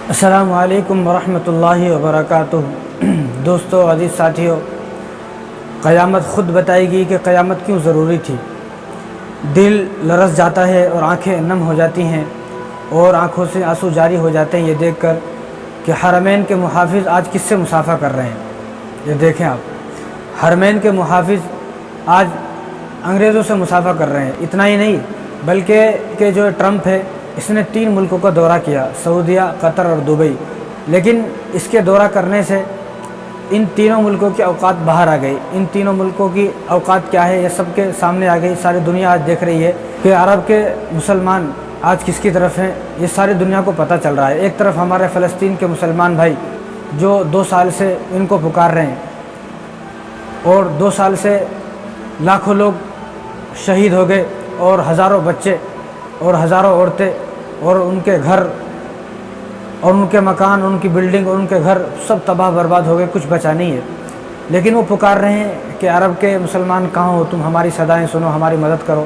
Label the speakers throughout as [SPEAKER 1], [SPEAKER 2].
[SPEAKER 1] السلام علیکم ورحمۃ اللہ وبرکاتہ۔ دوستو، عزیز ساتھیوں، قیامت خود بتائے گی کہ قیامت کیوں ضروری تھی۔ دل لرز جاتا ہے اور آنکھیں نم ہو جاتی ہیں اور آنکھوں سے آنسو جاری ہو جاتے ہیں یہ دیکھ کر کہ حرمین کے محافظ آج کس سے مسافہ کر رہے ہیں۔ یہ دیکھیں آپ، حرمین کے محافظ آج انگریزوں سے مسافہ کر رہے ہیں۔ اتنا ہی نہیں بلکہ کہ جو ٹرمپ ہے، اس نے 3 ملکوں کا دورہ کیا، سعودیہ، قطر اور دبئی، لیکن اس کے دورہ کرنے سے ان تینوں ملکوں کی اوقات باہر آ گئی۔ ان تینوں ملکوں کی اوقات کیا ہے یہ سب کے سامنے آ گئی۔ ساری دنیا آج دیکھ رہی ہے کہ عرب کے مسلمان آج کس کی طرف ہیں، یہ ساری دنیا کو پتہ چل رہا ہے۔ ایک طرف ہمارے فلسطین کے مسلمان بھائی جو 2 سال سے ان کو پکار رہے ہیں اور 2 سال سے لاکھوں لوگ شہید ہو گئے اور ہزاروں بچے اور ہزاروں عورتیں اور ان کے گھر اور ان کے مکان، ان کی بلڈنگ اور ان کے گھر سب تباہ برباد ہو گئے، کچھ بچا نہیں ہے۔ لیکن وہ پکار رہے ہیں کہ عرب کے مسلمان کہاں ہو تم، ہماری صدائیں سنو، ہماری مدد کرو۔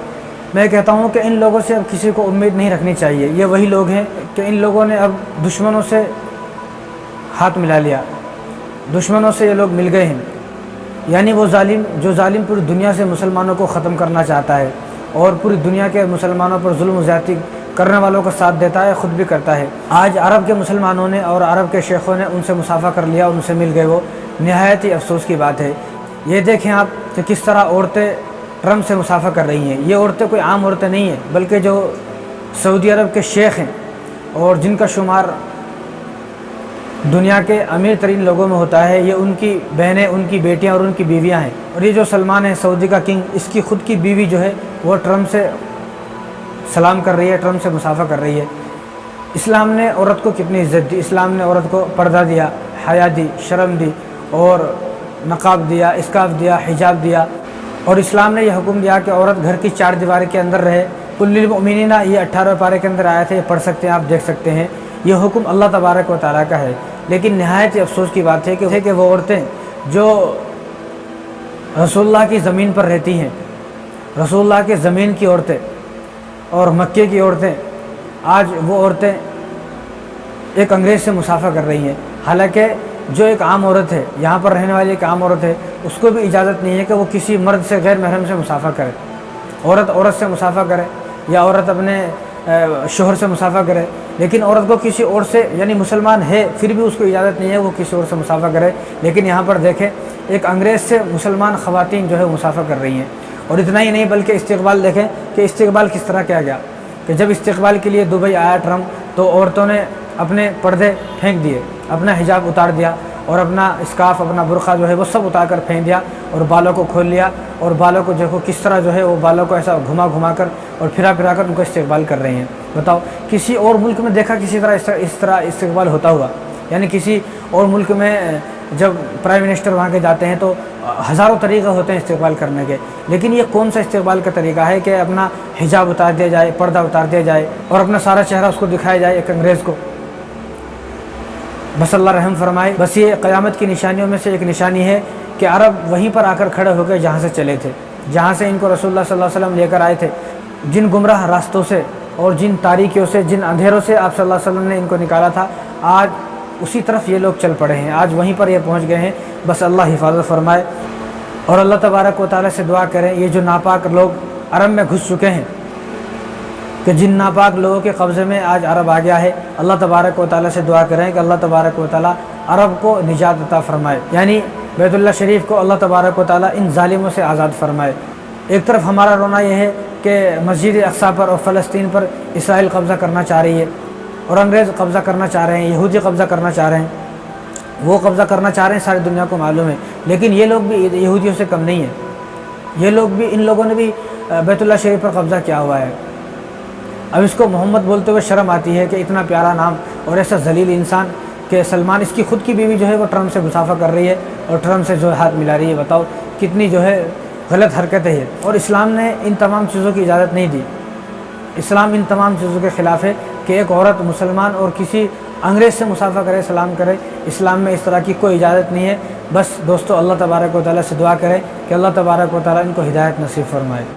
[SPEAKER 1] میں کہتا ہوں کہ ان لوگوں سے اب کسی کو امید نہیں رکھنی چاہیے۔ یہ وہی لوگ ہیں کہ ان لوگوں نے اب دشمنوں سے ہاتھ ملا لیا، دشمنوں سے یہ لوگ مل گئے ہیں۔ یعنی وہ ظالم جو ظالم پوری دنیا سے مسلمانوں کو ختم کرنا چاہتا ہے اور پوری دنیا کے مسلمانوں پر ظلم و زیادتی کرنے والوں کا ساتھ دیتا ہے، خود بھی کرتا ہے۔ آج عرب کے مسلمانوں نے اور عرب کے شیخوں نے ان سے مسافہ کر لیا، ان سے مل گئے، وہ نہایت ہی افسوس کی بات ہے۔ یہ دیکھیں آپ کہ کس طرح عورتیں ٹرمپ سے مسافہ کر رہی ہیں۔ یہ عورتیں کوئی عام عورتیں نہیں ہیں بلکہ جو سعودی عرب کے شیخ ہیں اور جن کا شمار دنیا کے امیر ترین لوگوں میں ہوتا ہے، یہ ان کی بہنیں، ان کی بیٹیاں اور ان کی بیویاں ہیں۔ اور یہ جو سلمان ہے سعودی کا کنگ، اس کی خود کی بیوی جو ہے وہ ٹرمپ سے سلام کر رہی ہے، ٹرمپ سے مسافہ کر رہی ہے۔ اسلام نے عورت کو کتنی عزت دی، اسلام نے عورت کو پردہ دیا، حیا دی، شرم دی اور نقاب دیا، اسکارف دیا، حجاب دیا، اور اسلام نے یہ حکم دیا کہ عورت گھر کی 4 دیواری کے اندر رہے۔ قل للمؤمنین، یہ 18ویں پارے کے اندر آیا تھا، یہ پڑھ سکتے ہیں آپ، دیکھ سکتے ہیں۔ یہ حکم اللہ تبارک و تعالیٰ کا ہے۔ لیکن نہایت ہی افسوس کی بات ہے کہ وہ عورتیں جو رسول اللہ کی زمین پر رہتی ہیں، رسول اللہ کی زمین کی عورتیں اور مکے کی عورتیں، آج وہ عورتیں ایک انگریز سے مسافہ کر رہی ہیں۔ حالانکہ جو ایک عام عورت ہے، یہاں پر رہنے والی ایک عام عورت ہے، اس کو بھی اجازت نہیں ہے کہ وہ کسی مرد سے، غیر محرم سے مسافہ کرے۔ عورت سے مسافہ کرے یا عورت اپنے شوہر سے مسافہ کرے، لیکن عورت کو کسی اور سے، یعنی مسلمان ہے پھر بھی اس کو اجازت نہیں ہے وہ کسی اور سے مسافہ کرے۔ لیکن یہاں پر دیکھیں ایک انگریز سے مسلمان خواتین جو ہے مسافہ کر رہی ہیں۔ اور اتنا ہی نہیں بلکہ استقبال دیکھیں کہ استقبال کس طرح کیا گیا کہ جب استقبال کے لیے دبئی آیا ٹرمپ تو عورتوں نے اپنے پردے پھینک دیے، اپنا حجاب اتار دیا اور اپنا اسکارف، اپنا برقع جو ہے وہ سب اتار کر پھینک دیا اور بالوں کو کھول لیا، اور بالوں کو دیکھو کس طرح جو ہے وہ بالوں کو ایسا گھما کر اور پھرا کر ان کو استقبال کر رہی ہیں۔ بتاؤ کسی اور ملک میں دیکھا کسی طرح اس طرح استقبال ہوتا ہوا؟ یعنی کسی اور ملک میں جب پرائم منسٹر وہاں کے جاتے ہیں تو ہزاروں طریقے ہوتے ہیں استقبال کرنے کے، لیکن یہ کون سا استقبال کا طریقہ ہے کہ اپنا حجاب اتار دیا جائے، پردہ اتار دیا جائے اور اپنا سارا چہرہ اس کو دکھایا جائے ایک انگریز کو؟ بس اللہ رحم فرمائے۔ بس یہ قیامت کی نشانیوں میں سے ایک نشانی ہے کہ عرب وہیں پر آ کر کھڑے ہو گئے جہاں سے چلے تھے، جہاں سے ان کو رسول اللہ صلی اللہ علیہ وسلم لے کر آئے تھے۔ جن گمراہ راستوں سے اور جن تاریکیوں سے، جن اندھیروں سے آپ صلی اللہ علیہ وسلم نے ان کو نکالا تھا، آج اسی طرف یہ لوگ چل پڑے ہیں، آج وہیں پر یہ پہنچ گئے ہیں۔ بس اللہ حفاظت فرمائے اور اللہ تبارک و تعالیٰ سے دعا کریں یہ جو ناپاک لوگ عرب میں گھس چکے ہیں، کہ جن ناپاک لوگوں کے قبضے میں آج عرب آ گیا ہے، اللہ تبارک و تعالیٰ سے دعا کریں کہ اللہ تبارک و تعالیٰ عرب کو نجات عطا فرمائے، یعنی بیت اللہ شریف کو اللہ تبارک و تعالیٰ ان ظالموں سے آزاد فرمائے۔ ایک طرف ہمارا رونا یہ ہے کہ مسجد اقصیٰ پر اور فلسطین پر اسرائیل قبضہ کرنا چاہ رہی ہے اور انگریز قبضہ کرنا چاہ رہے ہیں، یہودی قبضہ کرنا چاہ رہے ہیں، وہ قبضہ کرنا چاہ رہے ہیں، ساری دنیا کو معلوم ہے۔ لیکن یہ لوگ بھی یہودیوں سے کم نہیں ہیں، یہ لوگ بھی، ان لوگوں نے بھی بیت اللہ شریف پر قبضہ کیا ہوا ہے۔ اب اس کو محمد بولتے ہوئے شرم آتی ہے کہ اتنا پیارا نام اور ایسا ذلیل انسان کہ سلمان، اس کی خود کی بیوی جو ہے وہ ٹرمپ سے مسافہ کر رہی ہے اور ٹرمپ سے جو ہاتھ ملا رہی ہے۔ بتاؤ کتنی جو ہے غلط حرکت ہے یہ۔ اور اسلام نے ان تمام چیزوں کی اجازت نہیں دی، اسلام ان تمام چیزوں کے خلاف ہے کہ ایک عورت مسلمان اور کسی انگریز سے مسافہ کرے، سلام کرے۔ اسلام میں اس طرح کی کوئی اجازت نہیں ہے۔ بس دوستو اللہ تبارک و تعالیٰ سے دعا کریں کہ اللہ تبارک و تعالیٰ ان کو ہدایت نصیب فرمائے۔